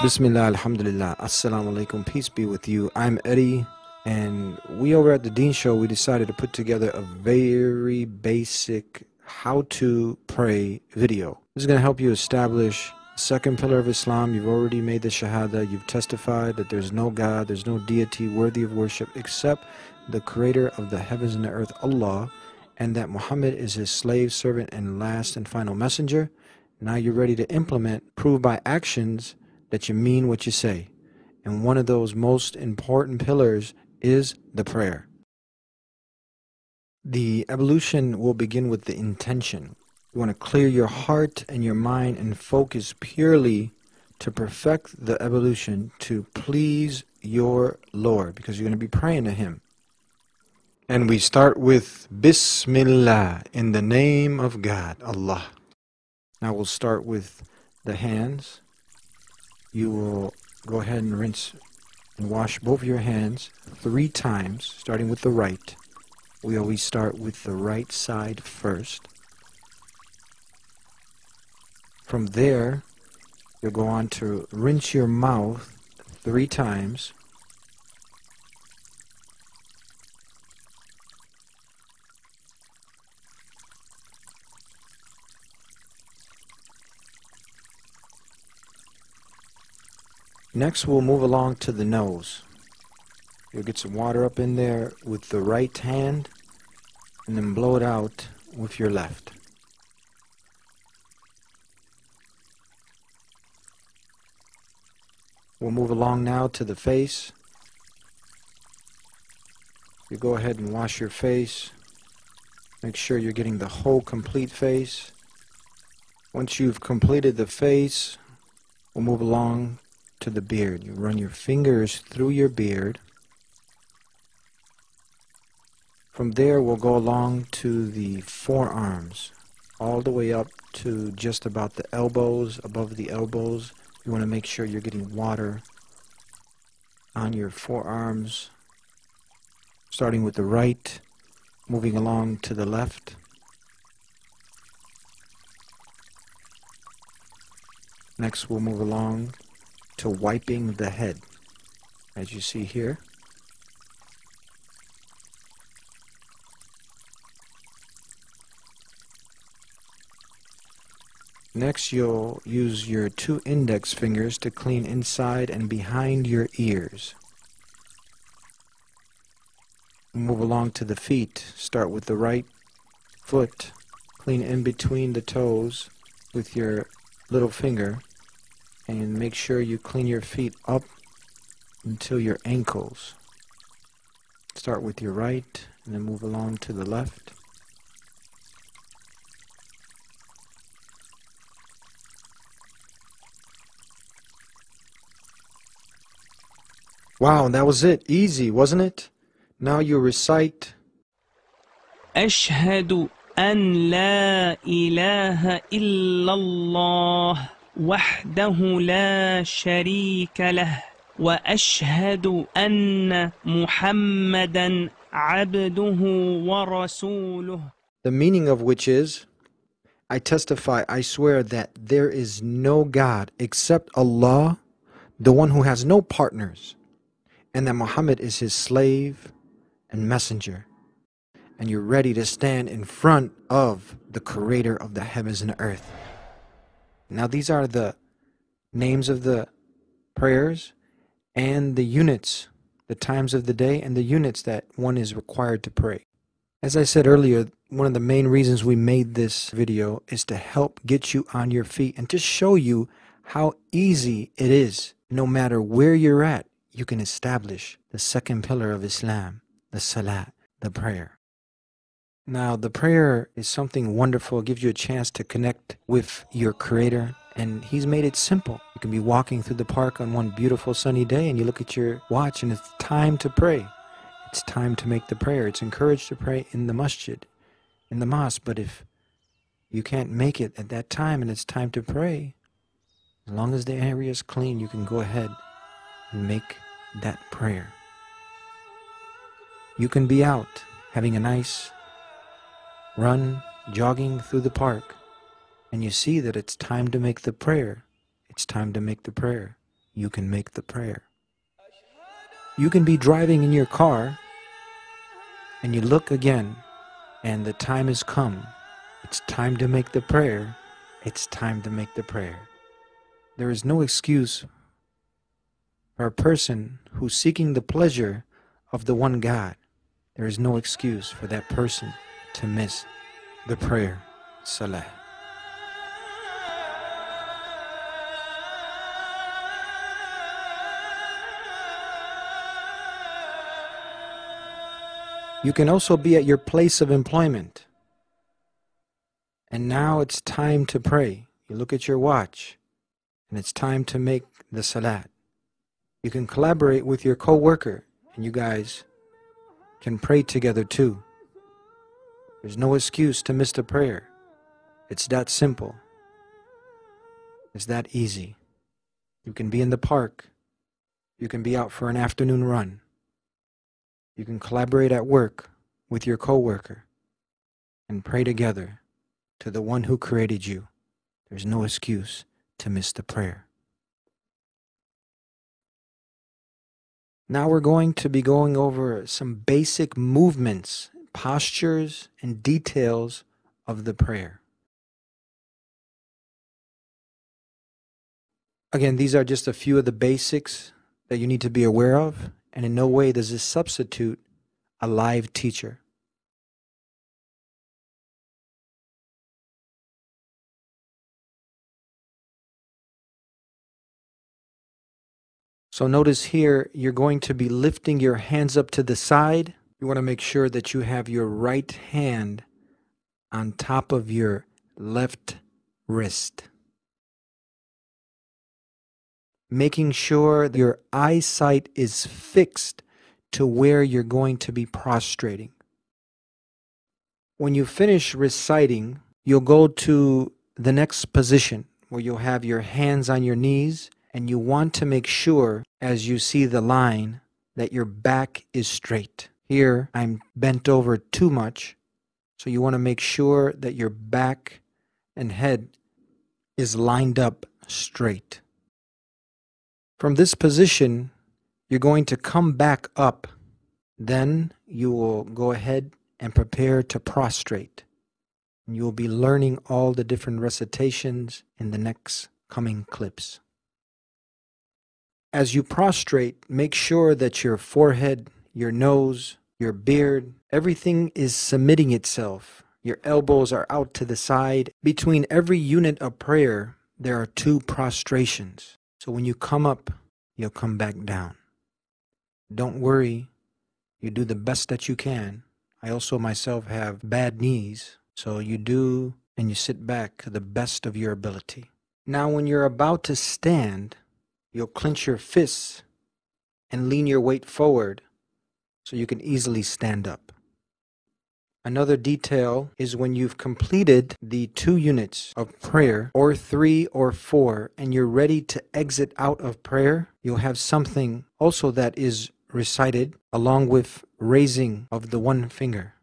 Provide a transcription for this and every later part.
Bismillah, alhamdulillah, assalamu alaikum, peace be with you. I'm Eddie, and we over at the Deen Show, we decided to put together a very basic how to pray video. This is going to help you establish the second pillar of Islam. You've already made the Shahada, you've testified that there's no God, there's no deity worthy of worship except the creator of the heavens and the earth, Allah, and that Muhammad is his slave, servant, and last and final messenger. Now you're ready to implement, prove by actions that you mean what you say. And one of those most important pillars is the prayer. The evolution will begin with the intention. You want to clear your heart and your mind and focus purely to perfect the evolution to please your Lord, because you're going to be praying to Him. And we start with Bismillah, in the name of God, Allah. Now we'll start with the hands. You will go ahead and rinse and wash both your hands 3 times, starting with the right. We always start with the right side first. From there, you'll go on to rinse your mouth 3 times. Next, we'll move along to the nose. You'll get some water up in there with the right hand and then blow it out with your left. We'll move along now to the face. You go ahead and wash your face. Make sure you're getting the whole complete face. Once you've completed the face, we'll move along to the beard. You run your fingers through your beard. From there, we'll go along to the forearms, all the way up to just about the elbows, above the elbows. You want to make sure you're getting water on your forearms, starting with the right, moving along to the left. Next, we'll move along to wiping the head, as you see here. Next, you'll use your 2 index fingers to clean inside and behind your ears. Move along to the feet. Start with the right foot. Clean in between the toes with your little finger. And make sure you clean your feet up until your ankles. Start with your right and then move along to the left. Wow, that was it. Easy, wasn't it? Now you recite أشهد أن لا إله إلا الله وحده لا شريك له وأشهد أن محمدا عبده ورسوله. The meaning of which is, I testify, I swear that there is no God except Allah, the one who has no partners, and that Muhammad is his slave and messenger. And you're ready to stand in front of the creator of the heavens and the earth. Now these are the names of the prayers and the units, the times of the day and the units that one is required to pray. As I said earlier, one of the main reasons we made this video is to help get you on your feet and to show you how easy it is. No matter where you're at, you can establish the second pillar of Islam, the salat, the prayer. Now, the prayer is something wonderful. It gives you a chance to connect with your Creator, and He's made it simple. You can be walking through the park on one beautiful sunny day, and you look at your watch, and it's time to pray. It's time to make the prayer. It's encouraged to pray in the masjid, in the mosque, but if you can't make it at that time and it's time to pray, as long as the area is clean, you can go ahead and make that prayer. You can be out having a nice run, jogging through the park, and you see that it's time to make the prayer, it's time to make the prayer. You can make the prayer. You can be driving in your car and you look again and the time has come. It's time to make the prayer. It's time to make the prayer. There is no excuse for a person who's seeking the pleasure of the one God. There is no excuse for that person to miss the prayer, Salah. You can also be at your place of employment, and now it's time to pray. You look at your watch, and it's time to make the salat. You can collaborate with your co-worker, and you guys can pray together too. There's no excuse to miss the prayer. It's that simple. It's that easy. You can be in the park. You can be out for an afternoon run. You can collaborate at work with your co-worker and pray together to the one who created you. There's no excuse to miss the prayer. Now we're going to be going over some basic movements, postures, and details of the prayer. Again, these are just a few of the basics that you need to be aware of, and in no way does this substitute a live teacher. So notice here, you're going to be lifting your hands up to the side. You want to make sure that you have your right hand on top of your left wrist. Making sure that your eyesight is fixed to where you're going to be prostrating. When you finish reciting, you'll go to the next position where you'll have your hands on your knees, and you want to make sure as you see the line that your back is straight. Here I'm bent over too much, so you want to make sure that your back and head is lined up straight. From this position, you're going to come back up. Then you will go ahead and prepare to prostrate. And you will be learning all the different recitations in the next coming clips. As you prostrate, make sure that your forehead, your nose, your beard, everything is submitting itself. Your elbows are out to the side. Between every unit of prayer, there are 2 prostrations. So when you come up, you'll come back down. Don't worry. You do the best that you can. I also myself have bad knees, so you do and you sit back to the best of your ability. Now when you're about to stand, you'll clench your fists and lean your weight forward so you can easily stand up. Another detail is when you've completed the 2 units of prayer, or 3 or 4, and you're ready to exit out of prayer, you'll have something also that is recited along with raising of the one finger,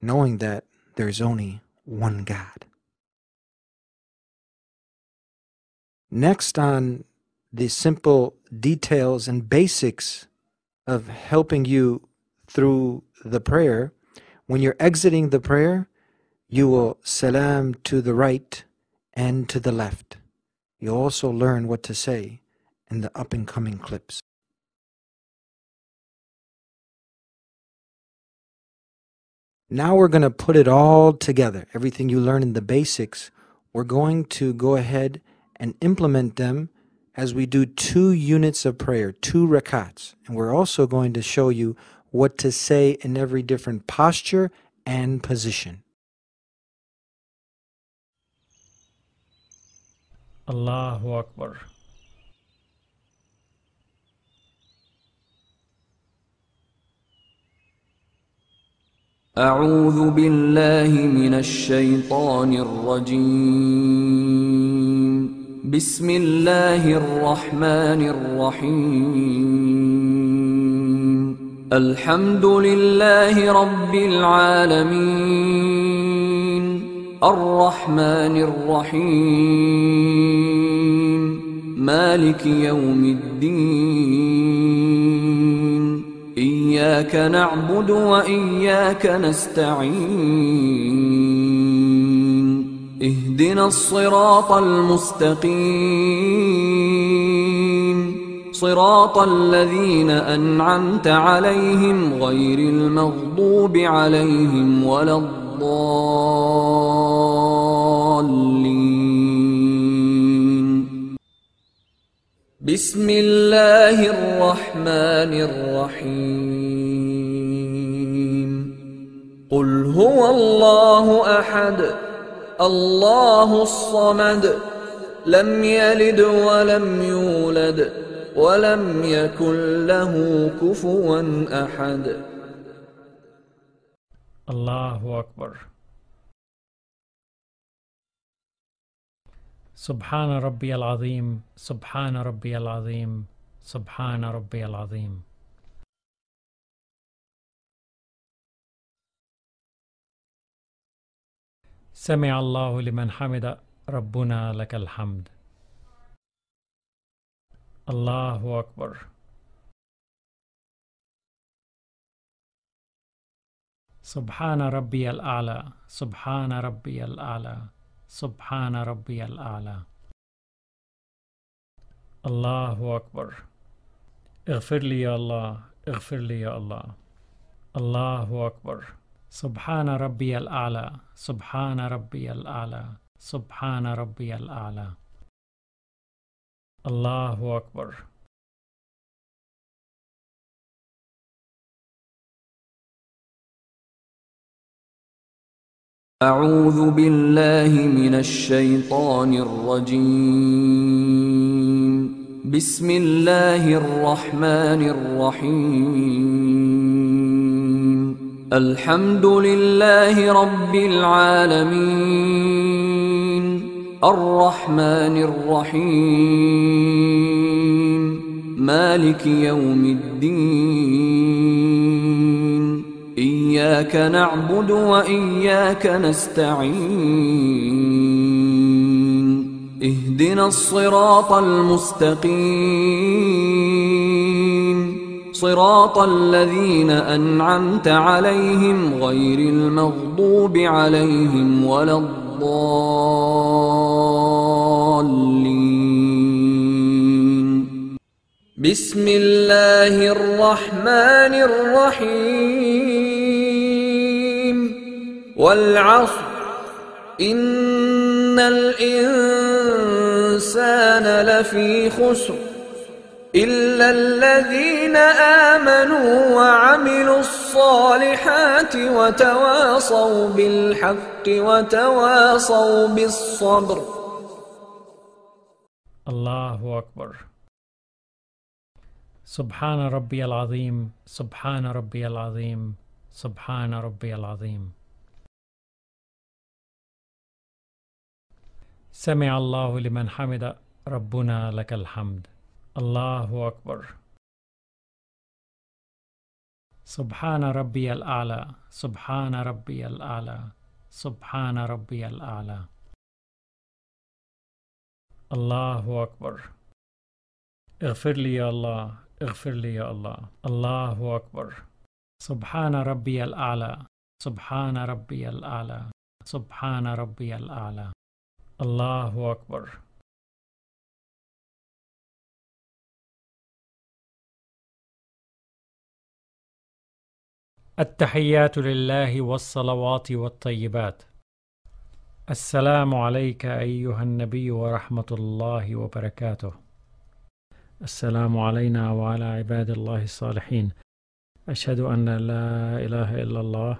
knowing that there's only one God. Next on the simple details and basics of helping you through the prayer, when you're exiting the prayer, you will salam to the right and to the left. You'll also learn what to say in the up and coming clips. Now we're going to put it all together. Everything you learn in the basics, we're going to go ahead and implement them as we do 2 units of prayer, 2 rakats. And we're also going to show you what to say in every different posture and position. Allahu Akbar. أعوذ بالله من الشيطان الرجيم بسم الله الرحمن الرحيم الحمد لله رب العالمين الرحمن الرحيم مالك يوم الدين إياك نعبد وإياك نستعين اهدنا الصراط المستقيم صراط الذين أنعمت عليهم غير المغضوب عليهم ولا الضالين. بسم الله الرحمن الرحيم. قل هو الله أحد الله الصمد لم يلد ولم يولد ولم يكن له كفوا أحد. الله أكبر. سبحان ربي العظيم سبحان ربي العظيم سبحان ربي العظيم. سمع الله لمن حمد ربنا لك الحمد. الله أكبر. سبحان ربي الأعلى سبحان ربي الأعلى سبحان ربي الأعلى. الله أكبر. اغفر لي يا الله اغفر لي يا الله. الله أكبر. سبحان ربي الأعلى سبحان ربي الأعلى سبحان ربي الأعلى. الله أكبر. أعوذ بالله من الشيطان الرجيم. بسم الله الرحمن الرحيم. الحمد لله رب العالمين الرحمن الرحيم مالك يوم الدين إياك نعبد وإياك نستعين اهدنا الصراط المستقيم صراط الذين أنعمت عليهم غير المغضوب عليهم ولا الضالين. بسم الله الرحمن الرحيم. والعصر إن الإنسان لفي خسر إلا الذين آمنوا وعملوا الصالحات وتواصوا بالحق وتواصوا بالصبر. الله أكبر. سبحان ربي العظيم سبحان ربي العظيم سبحان ربي العظيم. سمع الله لمن حمد ربنا لك الحمد. الله أكبر. سبحان ربي الأعلى سبحان ربي الأعلى سبحان ربي الأعلى. الله أكبر. اغفر لي يا الله اغفر لي يا الله. الله أكبر. سبحان ربي الأعلى سبحان ربي الأعلى سبحان ربي الأعلى. الله أكبر. التحيات لله والصلوات والطيبات. السلام عليك أيها النبي ورحمة الله وبركاته. السلام علينا وعلى عباد الله الصالحين. أشهد أن لا إله إلا الله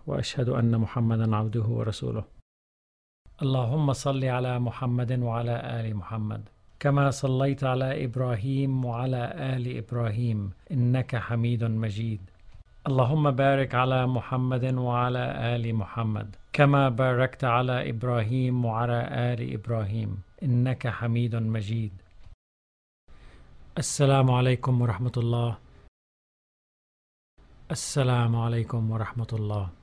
وأشهد أن محمدا عبده ورسوله. اللهم صل على محمد وعلى آل محمد كما صليت على إبراهيم وعلى آل إبراهيم إنك حميد مجيد. اللهم بارك على محمد وعلى آل محمد كما باركت على إبراهيم وعلى آل إبراهيم إنك حميد مجيد. السلام عليكم ورحمة الله. السلام عليكم ورحمة الله.